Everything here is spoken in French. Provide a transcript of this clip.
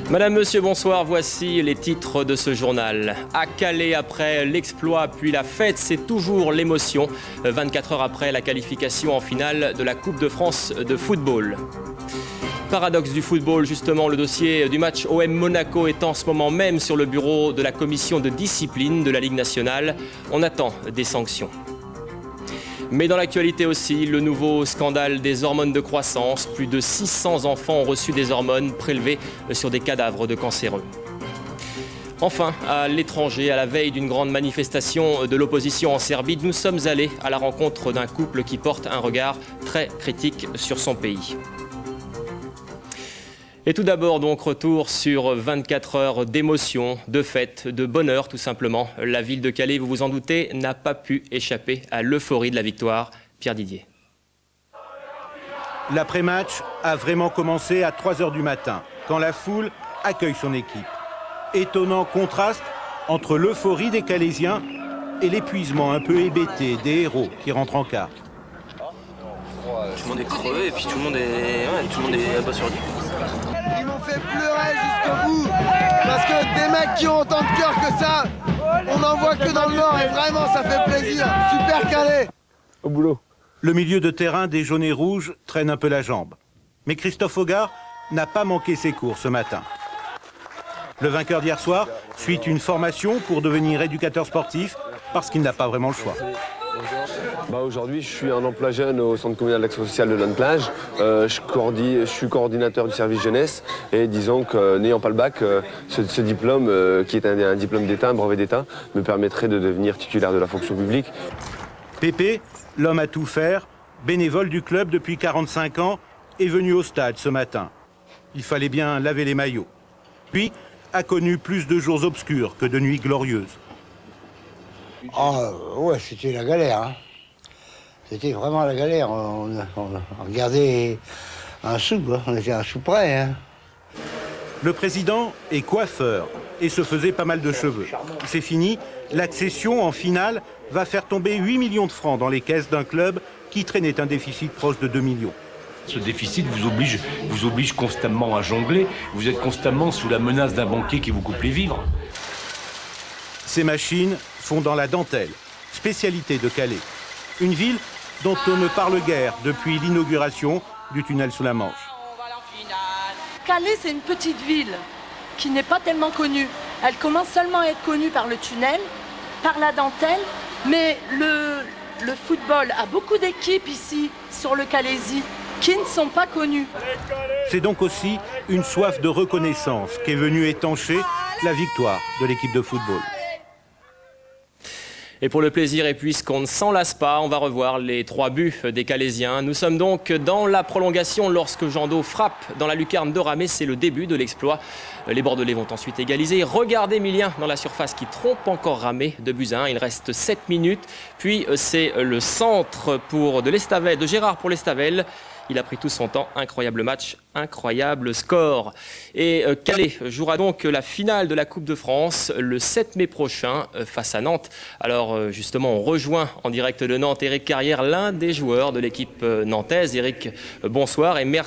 Madame, Monsieur, bonsoir. Voici les titres de ce journal. À Calais, après l'exploit puis la fête, c'est toujours l'émotion. 24 heures après la qualification en finale de la Coupe de France de football. Paradoxe du football, justement, le dossier du match OM Monaco est en ce moment même sur le bureau de la commission de discipline de la Ligue nationale. On attend des sanctions. Mais dans l'actualité aussi, le nouveau scandale des hormones de croissance. Plus de 600 enfants ont reçu des hormones prélevées sur des cadavres de cancéreux. Enfin, à l'étranger, à la veille d'une grande manifestation de l'opposition en Serbie, nous sommes allés à la rencontre d'un couple qui porte un regard très critique sur son pays. Et tout d'abord, donc, retour sur 24 heures d'émotion, de fête, de bonheur, tout simplement. La ville de Calais, vous vous en doutez, n'a pas pu échapper à l'euphorie de la victoire. Pierre Didier. L'après-match a vraiment commencé à 3 h du matin, quand la foule accueille son équipe. Étonnant contraste entre l'euphorie des Calaisiens et l'épuisement un peu hébété des héros qui rentrent en quart. Tout le monde est crevé et puis tout le monde est abasourdi. Ils m'ont fait pleurer jusqu'au bout, parce que des mecs qui ont autant de cœur que ça, on n'en voit que dans le Nord et vraiment ça fait plaisir. Super Calais. Au boulot. Le milieu de terrain des jaunes et rouges traîne un peu la jambe. Mais Christophe Hogard n'a pas manqué ses cours ce matin. Le vainqueur d'hier soir suit une formation pour devenir éducateur sportif parce qu'il n'a pas vraiment le choix. Aujourd'hui, je suis un emploi jeune au centre communal d'action sociale de Lannes-Plage. Je suis coordinateur du service jeunesse et disons que n'ayant pas le bac, ce diplôme, qui est un diplôme d'État, un brevet d'État, me permettrait de devenir titulaire de la fonction publique. Pépé, l'homme à tout faire, bénévole du club depuis 45 ans, est venu au stade ce matin. Il fallait bien laver les maillots. Puis, a connu plus de jours obscurs que de nuits glorieuses. Ah ouais, c'était la galère. Hein. C'était vraiment la galère. On regardait un sou, quoi. On était un sou près. Hein. Le président est coiffeur et se faisait pas mal de cheveux. C'est fini, l'accession en finale va faire tomber 8 millions de francs dans les caisses d'un club qui traînait un déficit proche de 2 millions. Ce déficit vous oblige constamment à jongler. Vous êtes constamment sous la menace d'un banquier qui vous coupe les vivres. Ces machines font dans la dentelle, spécialité de Calais. Une ville dont on ne parle guère depuis l'inauguration du tunnel sous la Manche. Calais, c'est une petite ville qui n'est pas tellement connue. Elle commence seulement à être connue par le tunnel, par la dentelle, mais le football a beaucoup d'équipes ici, sur le Calaisis, qui ne sont pas connues. C'est donc aussi une soif de reconnaissance qui est venue étancher la victoire de l'équipe de football. Et pour le plaisir, et puisqu'on ne s'en lasse pas, on va revoir les 3 buts des Calaisiens. Nous sommes donc dans la prolongation lorsque Jandot frappe dans la lucarne de Ramé. C'est le début de l'exploit. Les Bordelais vont ensuite égaliser. Regardez Emilien dans la surface qui trompe encore Ramé, 2-1. Il reste 7 minutes. Puis c'est le centre de l'Estavel, de Gérard pour l'Estavel. Il a pris tout son temps. Incroyable match, incroyable score. Et Calais jouera donc la finale de la Coupe de France le 7 mai prochain face à Nantes. Alors justement, on rejoint en direct de Nantes Éric Carrière, l'un des joueurs de l'équipe nantaise. Éric, bonsoir et merci.